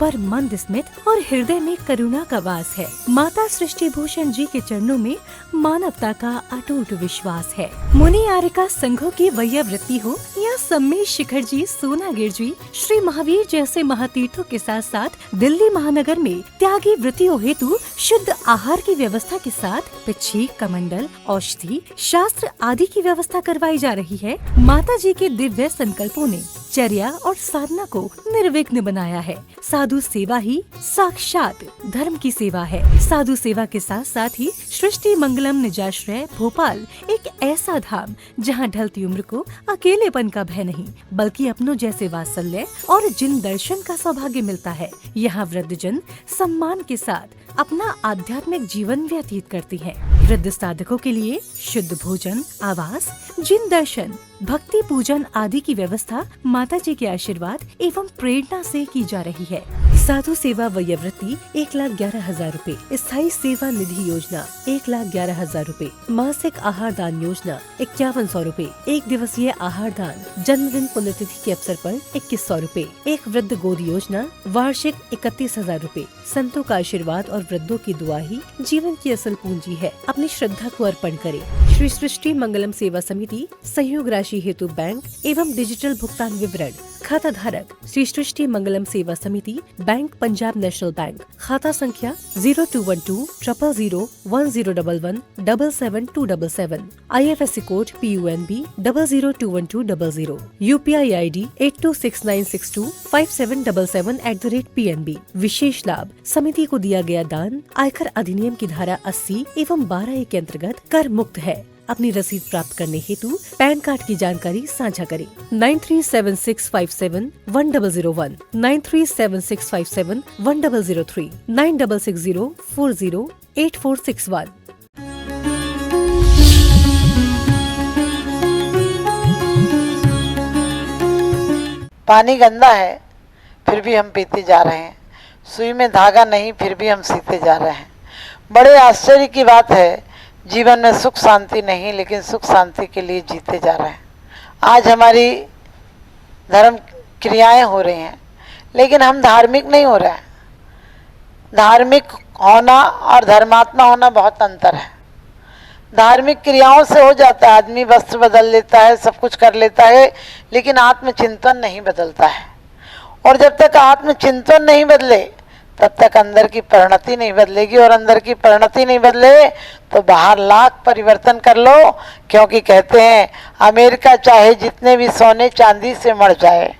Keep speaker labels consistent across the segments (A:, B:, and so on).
A: ऊपर मंद स्मित और हृदय में करुणा का वास है। माता सृष्टि भूषण जी के चरणों में मानवता का अटूट विश्वास है। मुनि आर्यका संघों की वैयावृत्ति हो या सम्मेश शिखर जी, सोनागिर जी, श्री महावीर जैसे महातीर्थों के साथ साथ दिल्ली महानगर में त्यागी वृत्तियों हेतु शुद्ध आहार की व्यवस्था के साथ पिच्छी, कमंडल, औषधि, शास्त्र आदि की व्यवस्था करवाई जा रही है। माता जी के दिव्य संकल्पों ने चर्या और साधना को निर्विघ्न बनाया है। साधु सेवा ही साक्षात धर्म की सेवा है। साधु सेवा के साथ साथ ही सृष्टि मंगलम निजाश्रय भोपाल एक ऐसा धाम जहां ढलती उम्र को अकेलेपन का भय नहीं, बल्कि अपनों जैसे वात्सल्य और जिन दर्शन का सौभाग्य मिलता है। यहाँ वृद्धजन सम्मान के साथ अपना आध्यात्मिक जीवन व्यतीत करती हैं। वृद्ध साधकों के लिए शुद्ध भोजन, आवास, जिन दर्शन, भक्ति पूजन आदि की व्यवस्था माता जी के आशीर्वाद एवं प्रेरणा से की जा रही है। साधु सेवा वयोवृत्ति 1,11,000 रूपए, स्थायी सेवा निधि योजना 1,11,000 रूपए, मासिक आहार दान योजना 5100 रूपए, एक दिवसीय आहार दान जन्मदिन पुण्यतिथि के अवसर पर 2100 रूपए, एक वृद्ध गोद योजना वार्षिक 31,000 रूपए। संतों का आशीर्वाद और वृद्धों की दुआ ही जीवन की असल पूंजी है। अपनी श्रद्धा को अर्पण करें। श्री सृष्टि मंगलम सेवा समिति सहयोग राशि हेतु बैंक एवं डिजिटल भुगतान विवरण। खाता धारक श्री सृष्टि मंगलम सेवा समिति, बैंक पंजाब नेशनल बैंक, खाता संख्या 0212001011777277, IFSC code PUNB 00212000, UPI ID 8269625777@PNB। विशेष लाभ समिति को दिया गया दान आयकर अधिनियम की धारा 80 एवं 12A के अंतर्गत कर मुक्त है। अपनी रसीद प्राप्त करने हेतु पैन कार्ड की जानकारी साझा करें। 9376571001, 9376571003, 9660408461।
B: पानी गंदा है फिर भी हम पीते जा रहे हैं, सुई में धागा नहीं फिर भी हम सीते जा रहे हैं। बड़े आश्चर्य की बात है, जीवन में सुख शांति नहीं, लेकिन सुख शांति के लिए जीते जा रहे हैं। आज हमारी धर्म क्रियाएं हो रही हैं, लेकिन हम धार्मिक नहीं हो रहे हैं। धार्मिक होना और धर्मात्मा होना बहुत अंतर है। धार्मिक क्रियाओं से हो जाता है, आदमी वस्त्र बदल लेता है, सब कुछ कर लेता है, लेकिन आत्मचिंतन नहीं बदलता है। और जब तक आत्मचिंतन नहीं बदले तब तक अंदर की परिणति नहीं बदलेगी, और अंदर की परिणति नहीं बदले तो बाहर लाख परिवर्तन कर लो। क्योंकि कहते हैं अमेरिका चाहे जितने भी सोने चांदी से मर जाए,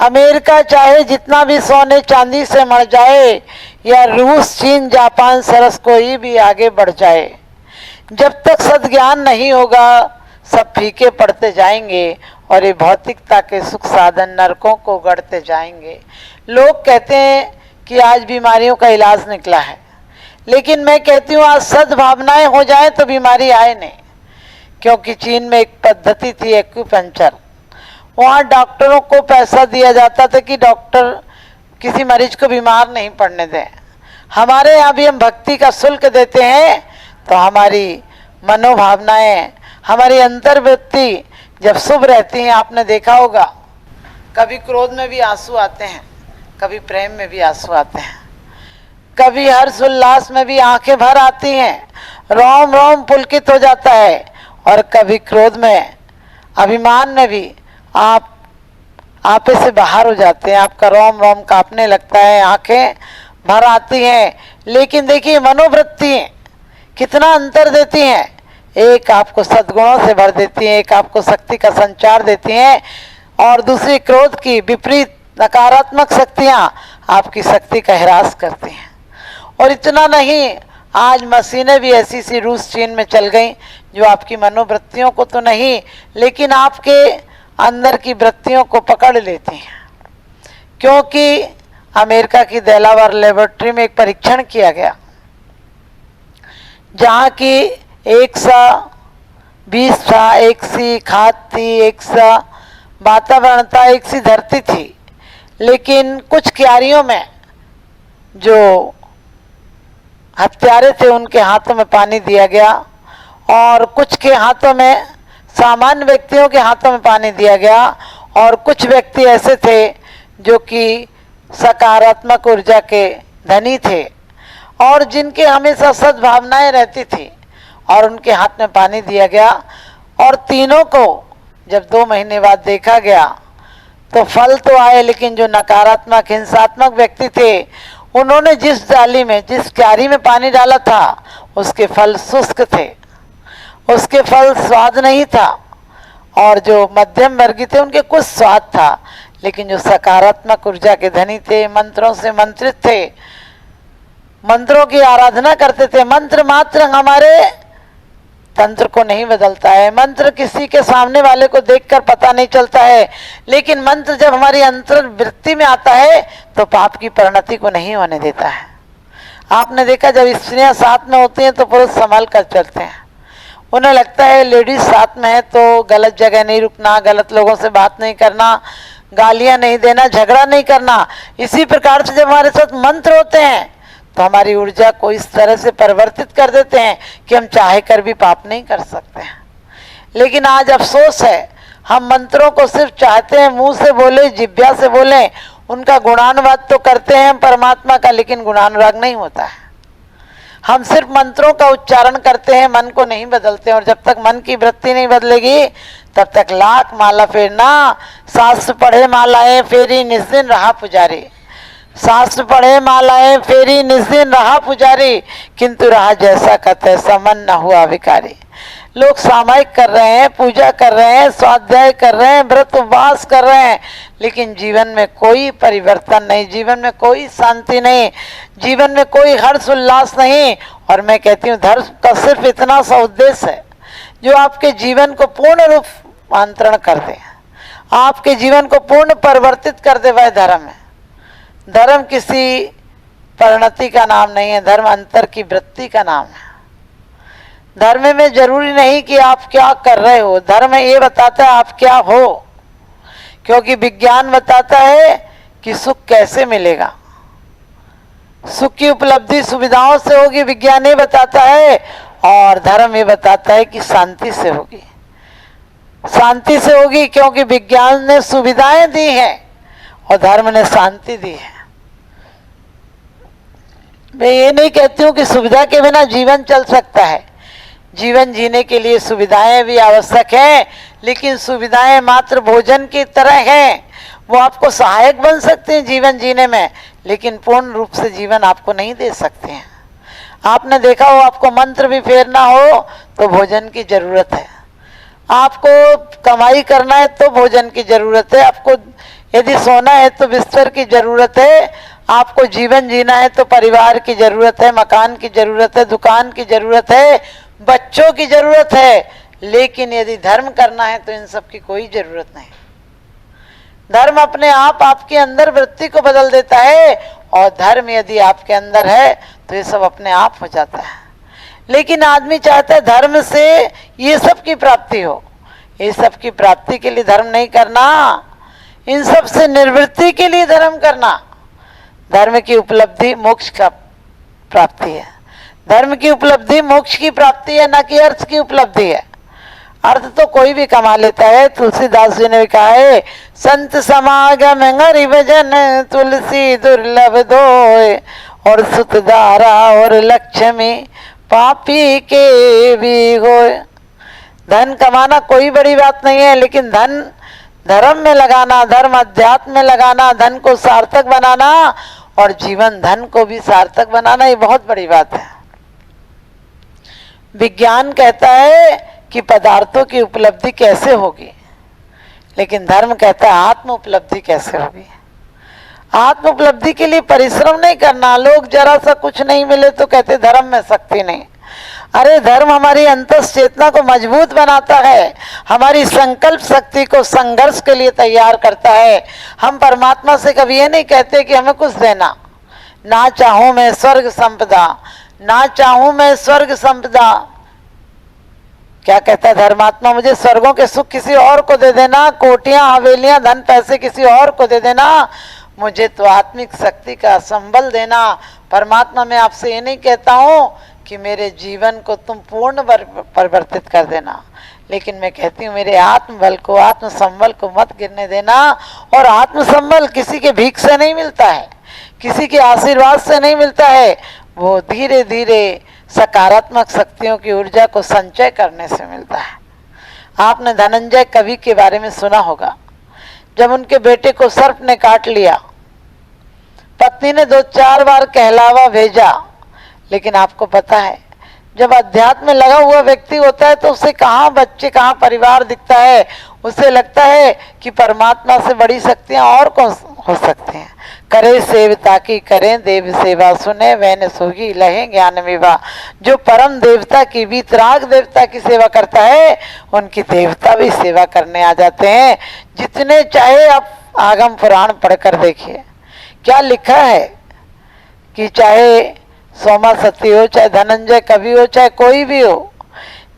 B: अमेरिका चाहे जितना भी सोने चांदी से मर जाए, या रूस, चीन, जापान, सरस कोई भी आगे बढ़ जाए, जब तक सद्ज्ञान नहीं होगा सब फीके पड़ते जाएंगे और ये भौतिकता के सुख साधन नरकों को गढ़ते जाएंगे। लोग कहते हैं कि आज बीमारियों का इलाज निकला है, लेकिन मैं कहती हूँ आज सद्भावनाएं हो जाए तो बीमारी आए नहीं। क्योंकि चीन में एक पद्धति थी एक्यूपंक्चर, वहाँ डॉक्टरों को पैसा दिया जाता था कि डॉक्टर किसी मरीज को बीमार नहीं पड़ने दें। हमारे यहाँ भी हम भक्ति का शुल्क देते हैं, तो हमारी मनोभावनाएं, हमारी अंतर्वृत्ति जब शुभ रहती हैं, आपने देखा होगा कभी क्रोध में भी आंसू आते हैं, कभी प्रेम में भी आंसू आते हैं, कभी हर्ष उल्लास में भी आंखें भर आती हैं, रोम रोम पुलकित हो जाता है, और कभी क्रोध में, अभिमान में भी आप आपे से बाहर हो जाते हैं, आपका रोम रोम कांपने लगता है, आंखें भर आती हैं। लेकिन देखिए मनोवृत्ति कितना अंतर देती हैं। एक आपको सद्गुणों से भर देती हैं, एक आपको शक्ति का संचार देती हैं, और दूसरी क्रोध की विपरीत नकारात्मक शक्तियाँ आपकी शक्ति का ह्रास करती हैं। और इतना नहीं, आज मशीनें भी ऐसी सी रूस चीन में चल गई जो आपकी मनोवृत्तियों को तो नहीं, लेकिन आपके अंदर की वृत्तियों को पकड़ लेती हैं। क्योंकि अमेरिका की डेलावेयर लेबोरेटरी में एक परीक्षण किया गया, जहाँ की 120 था, एक सी खाद थी, एक सा वातावरण था, एक सी धरती थी, लेकिन कुछ क्यारियों में जो हत्यारे थे उनके हाथों में पानी दिया गया, और कुछ के हाथों में, सामान्य व्यक्तियों के हाथों में पानी दिया गया, और कुछ व्यक्ति ऐसे थे जो कि सकारात्मक ऊर्जा के धनी थे और जिनके हमेशा सद्भावनाएं रहती थी, और उनके हाथ में पानी दिया गया और तीनों को जब 2 महीने बाद देखा गया तो फल तो आए, लेकिन जो नकारात्मक हिंसात्मक व्यक्ति थे उन्होंने जिस डाली में जिस क्यारी में पानी डाला था उसके फल शुष्क थे, उसके फल स्वाद नहीं था, और जो मध्यम वर्गीय थे उनके कुछ स्वाद था। लेकिन जो सकारात्मक ऊर्जा के धनी थे, मंत्रों से मंत्रित थे, मंत्रों की आराधना करते थे, मंत्र मात्र हमारे तंत्र को नहीं बदलता है, मंत्र किसी के सामने वाले को देखकर पता नहीं चलता है, लेकिन मंत्र जब हमारी अंतर्वृत्ति में आता है तो पाप की परिणति को नहीं होने देता है। आपने देखा जब स्त्रियां साथ में होती हैं तो पुरुष संभल कर चलते हैं, उन्हें लगता है लेडीज साथ में है तो गलत जगह नहीं रुकना, गलत लोगों से बात नहीं करना, गालियां नहीं देना, झगड़ा नहीं करना। इसी प्रकार से जब हमारे साथ मंत्र होते हैं तो हमारी ऊर्जा को इस तरह से परिवर्तित कर देते हैं कि हम चाहे कर भी पाप नहीं कर सकते हैं। लेकिन आज अफसोस है, हम मंत्रों को सिर्फ चाहते हैं मुंह से बोले, जिह्वा से बोलें, उनका गुणानुवाद तो करते हैं परमात्मा का, लेकिन गुणानुराग नहीं होता है। हम सिर्फ मंत्रों का उच्चारण करते हैं, मन को नहीं बदलते, और जब तक मन की वृत्ति नहीं बदलेगी तब तक लाख माला फेरना, शास्त्र पढ़े मालाएं फेरी निस्दिन रहा पुजारी, शास्त्र पढ़े मालाएं फेरी निस्दिन रहा पुजारी, किंतु रहा जैसा का तैसा मन न हुआ विकारी। लोग सामायिक कर रहे हैं, पूजा कर रहे हैं, स्वाध्याय कर रहे हैं, व्रत उपवास कर रहे हैं, लेकिन जीवन में कोई परिवर्तन नहीं, जीवन में कोई शांति नहीं, जीवन में कोई हर्ष उल्लास नहीं। और मैं कहती हूँ धर्म का सिर्फ इतना सा उद्देश्य है जो आपके जीवन को पूर्ण रूपांतरण कर दे, आपके जीवन को पूर्ण परिवर्तित कर दे, वह धर्म है। धर्म किसी परिणति का नाम नहीं है, धर्म अंतर की वृत्ति का नाम है। धर्म में जरूरी नहीं कि आप क्या कर रहे हो, धर्म ये बताता है आप क्या हो, क्योंकि विज्ञान बताता है कि सुख कैसे मिलेगा, सुख की उपलब्धि सुविधाओं से होगी, विज्ञान ये बताता है, और धर्म ये बताता है कि शांति से होगी, शांति से होगी, क्योंकि विज्ञान ने सुविधाएं दी हैं और धर्म ने शांति दी है। मैं ये नहीं कहती हूँ कि सुविधा के बिना जीवन चल सकता है, जीवन जीने के लिए सुविधाएं भी आवश्यक हैं, लेकिन सुविधाएं मात्र भोजन की तरह हैं, वो आपको सहायक बन सकते हैं जीवन जीने में, लेकिन पूर्ण रूप से जीवन आपको नहीं दे सकते हैं। आपने देखा हो, आपको मंत्र भी फेरना हो तो भोजन की जरूरत है, आपको कमाई करना है तो भोजन की जरूरत है, आपको यदि सोना है तो बिस्तर की जरूरत है, आपको जीवन जीना है तो परिवार की जरूरत है, मकान की जरूरत है, दुकान की जरूरत है, बच्चों की जरूरत है। लेकिन यदि धर्म करना है तो इन सब की कोई जरूरत नहीं। धर्म अपने आप आपके अंदर वृत्ति को बदल देता है, और धर्म यदि आपके अंदर है तो ये सब अपने आप हो जाता है। लेकिन आदमी चाहता है धर्म से ये सब की प्राप्ति हो, ये सब की प्राप्ति के लिए धर्म नहीं करना, इन सब से निवृत्ति के लिए धर्म करना। धर्म की उपलब्धि मोक्ष का प्राप्ति है, धर्म की उपलब्धि मोक्ष की प्राप्ति है, न कि अर्थ की उपलब्धि है। अर्थ तो कोई भी कमा लेता है। तुलसीदास जी ने भी कहा है, संत समागम हरि भजन तुलसी दुर्लभ दोय, और सुतदारा और लक्ष्मी पापी के भी होय। धन कमाना कोई बड़ी बात नहीं है, लेकिन धन धर्म में लगाना, धर्म अध्यात्म में लगाना, धन को सार्थक बनाना और जीवन धन को भी सार्थक बनाना, ये बहुत बड़ी बात है। विज्ञान कहता है कि पदार्थों की उपलब्धि कैसे होगी, लेकिन धर्म कहता है आत्म उपलब्धि कैसे होगी। आत्म उपलब्धि के लिए परिश्रम नहीं करना। लोग जरा सा कुछ नहीं मिले तो कहते धर्म में शक्ति नहीं। अरे धर्म हमारी अंतस चेतना को मजबूत बनाता है, हमारी संकल्प शक्ति को संघर्ष के लिए तैयार करता है। हम परमात्मा से कभी ये नहीं कहते कि हमें कुछ देना, ना चाहूं मैं स्वर्ग संपदा, ना चाहूं मैं स्वर्ग संपदा। क्या कहता है धर्मात्मा, मुझे स्वर्गों के सुख किसी और को दे देना, कोटियां हवेलियां धन पैसे किसी और को दे देना, मुझे तो आत्मिक शक्ति का संबल देना। परमात्मा मैं आपसे ये नहीं कहता हूं कि मेरे जीवन को तुम पूर्ण परिवर्तित कर देना, लेकिन मैं कहती हूँ मेरे आत्मबल को, आत्मसंबल को मत गिरने देना। और आत्मसंबल किसी के भीख से नहीं मिलता है, किसी के आशीर्वाद से नहीं मिलता है, वो धीरे धीरे सकारात्मक शक्तियों की ऊर्जा को संचय करने से मिलता है। आपने धनंजय कवि के बारे में सुना होगा। जब उनके बेटे को सर्प ने काट लिया, पत्नी ने 2-4 बार कहलावा भेजा, लेकिन आपको पता है जब अध्यात्म में लगा हुआ व्यक्ति होता है तो उसे कहाँ बच्चे कहाँ परिवार दिखता है। उसे लगता है कि परमात्मा से बड़ी शक्तियां और कौन हो सकती हैं। करे सेवता की करें देव सेवा, सुने वैन सोगी लहे ज्ञान विवा। जो परम देवता की, वीतराग देवता की सेवा करता है, उनकी देवता भी सेवा करने आ जाते हैं। जितने चाहे आप आगम पुराण पढ़कर देखिए, क्या लिखा है कि चाहे सोमा सती हो, चाहे धनंजय कवि हो, चाहे कोई भी हो,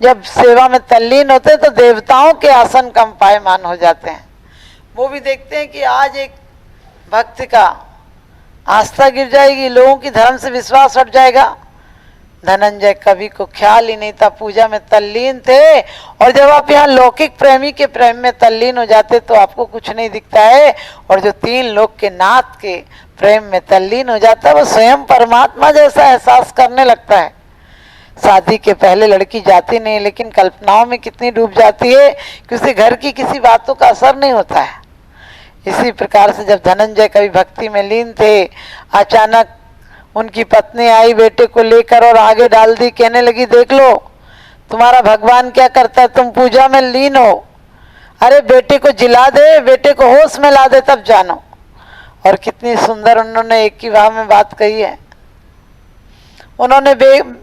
B: जब सेवा में तल्लीन होते तो देवताओं के आसन कंपायमान हो जाते हैं। वो भी देखते हैं कि आज एक भक्त का आस्था गिर जाएगी, लोगों की धर्म से विश्वास हट जाएगा। धनंजय कवि को ख्याल ही नहीं था, पूजा में तल्लीन थे। और जब आप यहाँ लौकिक प्रेमी के प्रेम में तल्लीन हो जाते तो आपको कुछ नहीं दिखता है। और जो 3 लोक के नाथ के प्रेम में तल्लीन हो जाता है, वो स्वयं परमात्मा जैसा एहसास करने लगता है। शादी के पहले लड़की जाती नहीं, लेकिन कल्पनाओं में कितनी डूब जाती है कि उसे घर की किसी बातों का असर नहीं होता है। इसी प्रकार से जब धनंजय कवि भक्ति में लीन थे, अचानक उनकी पत्नी आई बेटे को लेकर और आगे डाल दी, कहने लगी देख लो तुम्हारा भगवान क्या करता है, तुम पूजा में लीन हो। अरे बेटे को जिला दे, बेटे को होश में ला दे, तब जानो। और कितनी सुंदर उन्होंने एक ही भाव में बात कही है। उन्होंने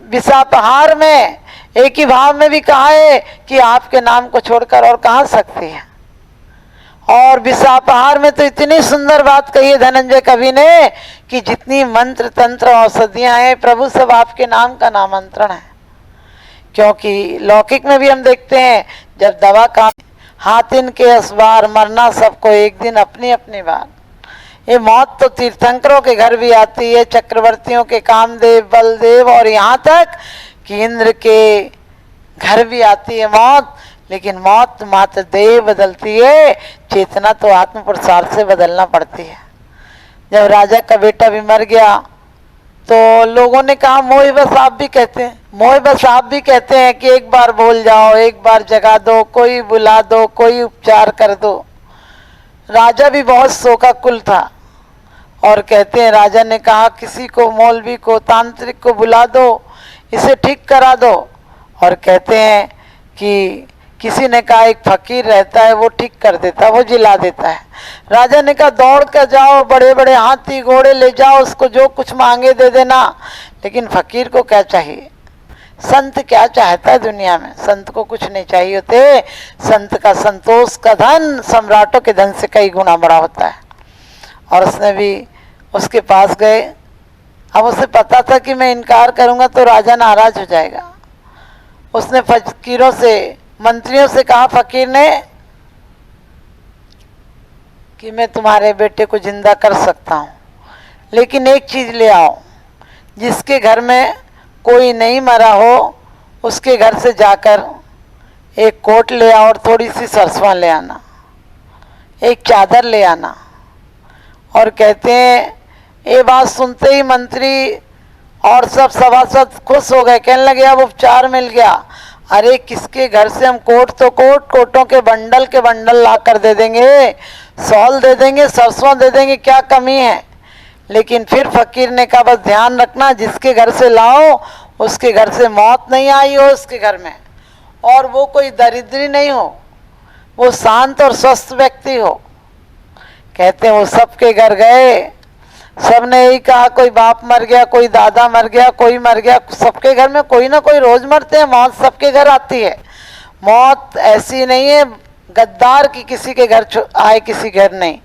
B: विषापहार में एक ही भाव में भी कहा है कि आपके नाम को छोड़कर और कहाँ सकती है। और विषापहार में तो इतनी सुंदर बात कही है धनंजय कवि ने कि जितनी मंत्र तंत्र औषधियां हैं प्रभु, सब आपके नाम का नामांतरण है। क्योंकि लौकिक में भी हम देखते हैं जब दवा का हाथ इनके असबार, मरना सबको एक दिन अपनी अपनी बार। ये मौत तो तीर्थंकरों के घर भी आती है, चक्रवर्तियों के, कामदेव, बलदेव, और यहाँ तक कि इंद्र के घर भी आती है मौत। लेकिन मौत मात्र देह बदलती है, चेतना तो आत्म पुरुषार्थ से बदलना पड़ती है। जब राजा का बेटा भी मर गया तो लोगों ने कहा, मोह बस आप भी कहते हैं, मोह बस आप भी कहते हैं कि एक बार बोल जाओ, एक बार जगा दो, कोई बुला दो, कोई उपचार कर दो। राजा भी बहुत शोकाकुल था और कहते हैं राजा ने कहा किसी को, मौलवी को, तांत्रिक को बुला दो, इसे ठीक करा दो। और कहते हैं कि किसी ने कहा एक फकीर रहता है, वो ठीक कर देता है, वो जिला देता है। राजा ने कहा दौड़ कर जाओ, बड़े बड़े हाथी घोड़े ले जाओ, उसको जो कुछ मांगे दे देना। लेकिन फकीर को क्या चाहिए? संत क्या चाहता है दुनिया में? संत को कुछ नहीं चाहिए होते। संत का संतोष का धन सम्राटों के धन से कई गुना बड़ा होता है। और उसने भी उसके पास गए। अब उसे पता था कि मैं इनकार करूंगा तो राजा नाराज हो जाएगा। उसने फकीरों से, मंत्रियों से कहा, फकीर ने, कि मैं तुम्हारे बेटे को जिंदा कर सकता हूँ, लेकिन एक चीज ले आओ, जिसके घर में कोई नहीं मरा हो उसके घर से जाकर एक कोट ले आओ और थोड़ी सी सरसों ले आना, एक चादर ले आना। और कहते हैं ये बात सुनते ही मंत्री और सब सभासद खुश हो गए, कहने लगे अब उपचार मिल गया। अरे किसके घर से हम कोट तो कोट, कोटों के बंडल ला कर दे देंगे, सॉल दे देंगे, सरसों दे देंगे, क्या कमी है। लेकिन फिर फकीर ने कहा बस ध्यान रखना, जिसके घर से लाओ उसके घर से मौत नहीं आई हो उसके घर में, और वो कोई दरिद्री नहीं हो, वो शांत और स्वस्थ व्यक्ति हो। कहते हैं वो सबके घर गए, सबने यही कहा, कोई बाप मर गया, कोई दादा मर गया, कोई मर गया। सबके घर में कोई ना कोई रोज मरते हैं, मौत सबके घर आती है। मौत ऐसी नहीं है गद्दार की किसी के घर आए किसी घर नहीं,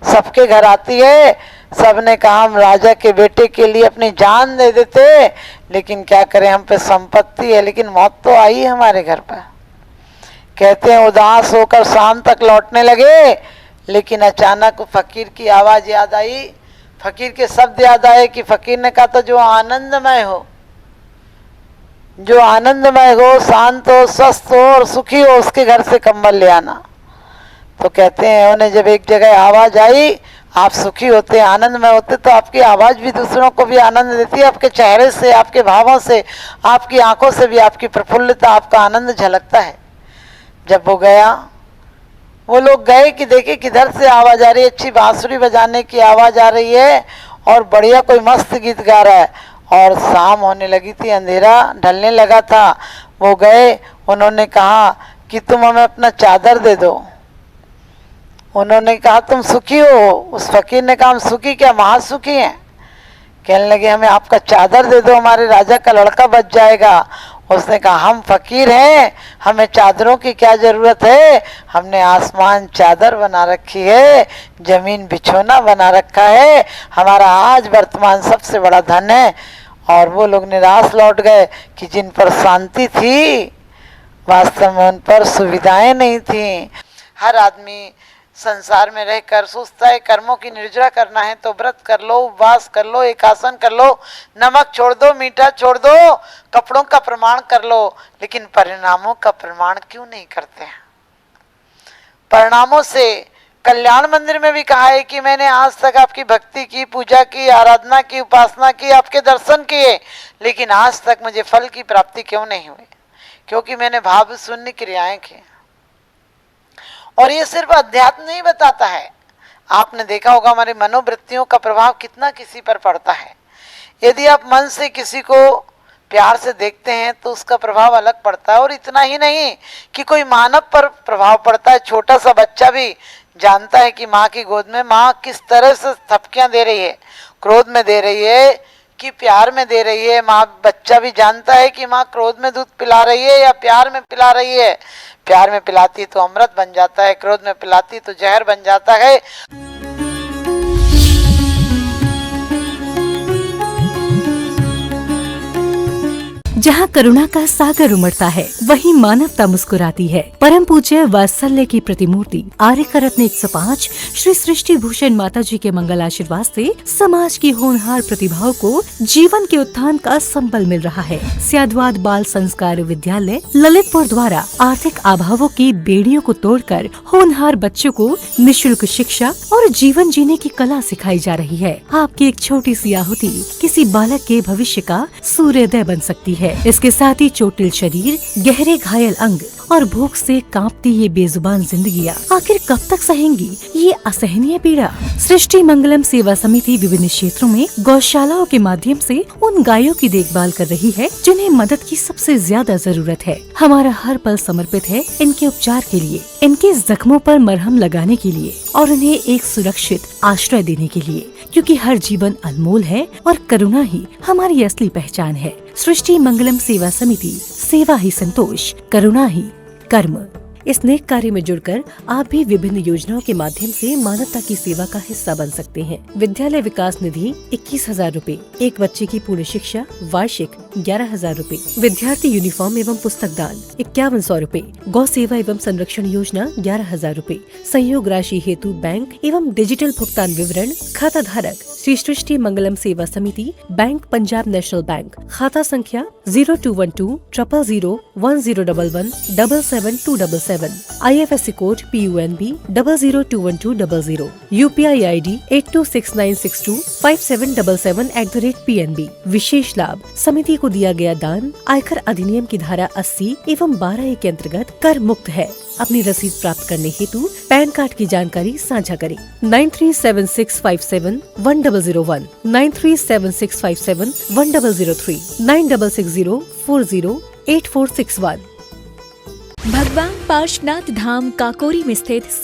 B: सबके घर आती है। सबने कहा हम राजा के बेटे के लिए अपनी जान दे देते, लेकिन क्या करें, हम पे संपत्ति है, लेकिन मौत तो आई हमारे घर पर। कहते हैं उदास होकर शाम तक लौटने लगे, लेकिन अचानक फकीर की आवाज याद आई, फकीर के शब्द याद आए कि फकीर ने कहा था जो आनंदमय हो जो आनंदमय हो, शांत हो, स्वस्थ हो और सुखी हो, उसके घर से कंबल ले आना। तो कहते हैं उन्हें जब एक जगह आवाज आई, आप सुखी होते, आनंदमय होते, तो आपकी आवाज भी दूसरों को भी आनंद देती है। आपके चेहरे से, आपके भावों से, आपकी आंखों से भी आपकी प्रफुल्लता, आपका आनंद झलकता है। जब वो गया, वो लोग गए कि देखे किधर से आवाज आ रही है, अच्छी बांसुरी बजाने की आवाज आ रही है और बढ़िया कोई मस्त गीत गा रहा है। और शाम होने लगी थी, अंधेरा ढलने लगा था। वो गए, उन्होंने कहा कि तुम हमें अपना चादर दे दो। उन्होंने कहा तुम सुखी हो? उस फकीर ने कहा हम सुखी क्या, महासुखी हैं। कहने लगे हमें आपका चादर दे दो, हमारे राजा का लड़का बच जाएगा। उसने कहा हम फकीर हैं, हमें चादरों की क्या जरूरत है, हमने आसमान चादर बना रखी है, जमीन बिछोना बना रखा है, हमारा आज वर्तमान सबसे बड़ा धन है। और वो लोग निराश लौट गए कि जिन पर शांति थी, वास्तव में उन पर सुविधाएं नहीं थी। हर आदमी संसार में रहकर सोचता है कर्मों की निर्जरा करना है तो व्रत कर लो, उपवास कर लो, एकासन कर लो, नमक छोड़ दो, मीठा छोड़ दो, कपड़ों का प्रमाण कर लो, लेकिन परिणामों का प्रमाण क्यों नहीं करते हैं? परिणामों से कल्याण मंदिर में भी कहा है कि मैंने आज तक आपकी भक्ति की, पूजा की, आराधना की, उपासना की, आपके दर्शन किए, लेकिन आज तक मुझे फल की प्राप्ति क्यों नहीं हुई? क्योंकि मैंने भाव शून्य क्रियाएं की। और ये सिर्फ अध्यात्म नहीं बताता है, आपने देखा होगा हमारे मनोवृत्तियों का प्रभाव कितना किसी पर पड़ता है। यदि आप मन से किसी को प्यार से देखते हैं तो उसका प्रभाव अलग पड़ता है। और इतना ही नहीं कि कोई मानव पर प्रभाव पड़ता है, छोटा सा बच्चा भी जानता है कि माँ की गोद में माँ किस तरह से थपकियां दे रही है, क्रोध में दे रही है कि प्यार में दे रही है। माँ, बच्चा भी जानता है कि माँ क्रोध में दूध पिला रही है या प्यार में पिला रही है। प्यार में पिलाती तो अमृत बन जाता है, क्रोध में पिलाती तो जहर बन जाता है।
A: जहाँ करुणा का सागर उमड़ता है, वहीं मानवता मुस्कुराती है। परम पूज्य वात्सल्य की प्रतिमूर्ति आर्यका रत्न 105 श्री सृष्टि भूषण माता जी के मंगल आशीर्वाद से समाज की होनहार प्रतिभाओं को जीवन के उत्थान का संबल मिल रहा है। स्याद्वाद बाल संस्कार विद्यालय ललितपुर द्वारा आर्थिक अभावों की बेड़ियों को तोड़कर होनहार बच्चों को निःशुल्क शिक्षा और जीवन जीने की कला सिखाई जा रही है। आपकी एक छोटी सी आहुति किसी बालक के भविष्य का सूर्योदय बन सकती है। इसके साथ ही चोटिल शरीर, गहरे घायल अंग और भूख से कांपती ये बेजुबान जिंदगियां आखिर कब तक सहेंगी ये असहनीय पीड़ा? सृष्टि मंगलम सेवा समिति विभिन्न क्षेत्रों में गौशालाओं के माध्यम से उन गायों की देखभाल कर रही है जिन्हें मदद की सबसे ज्यादा जरूरत है। हमारा हर पल समर्पित है इनके उपचार के लिए, इनके जख्मों पर मरहम लगाने के लिए और उन्हें एक सुरक्षित आश्रय देने के लिए, क्योंकि हर जीवन अनमोल है और करुणा ही हमारी असली पहचान है। सृष्टि मंगलम सेवा समिति, सेवा ही संतोष, करुणा ही कर्म। इस नेक कार्य में जुड़कर आप भी विभिन्न योजनाओं के माध्यम से मानवता की सेवा का हिस्सा बन सकते हैं। विद्यालय विकास निधि 21,000 रूपए, एक बच्चे की पूर्ण शिक्षा वार्षिक 11,000 रूपए, विद्यार्थी यूनिफॉर्म एवं पुस्तक दान 5100 रूपए, गौ सेवा एवं संरक्षण योजना 11,000 रूपए, संयोग राशि हेतु बैंक एवं डिजिटल भुगतान विवरण, खाता धारक श्री सृष्टि मंगलम सेवा समिति, बैंक पंजाब नेशनल बैंक, खाता संख्या 0212 000 1011 77277, IFSC code PUNB 0021200, UPI ID 8269625777@PNB। विशेष लाभ, समिति को दिया गया दान आयकर अधिनियम की धारा 80 एवं 12A के अंतर्गत कर मुक्त है। अपनी रसीद प्राप्त करने हेतु पैन कार्ड की जानकारी साझा करें। 9376571001, 9376571003, 9660408461।
C: भगवान पार्श्वनाथ धाम काकोरी में स्थित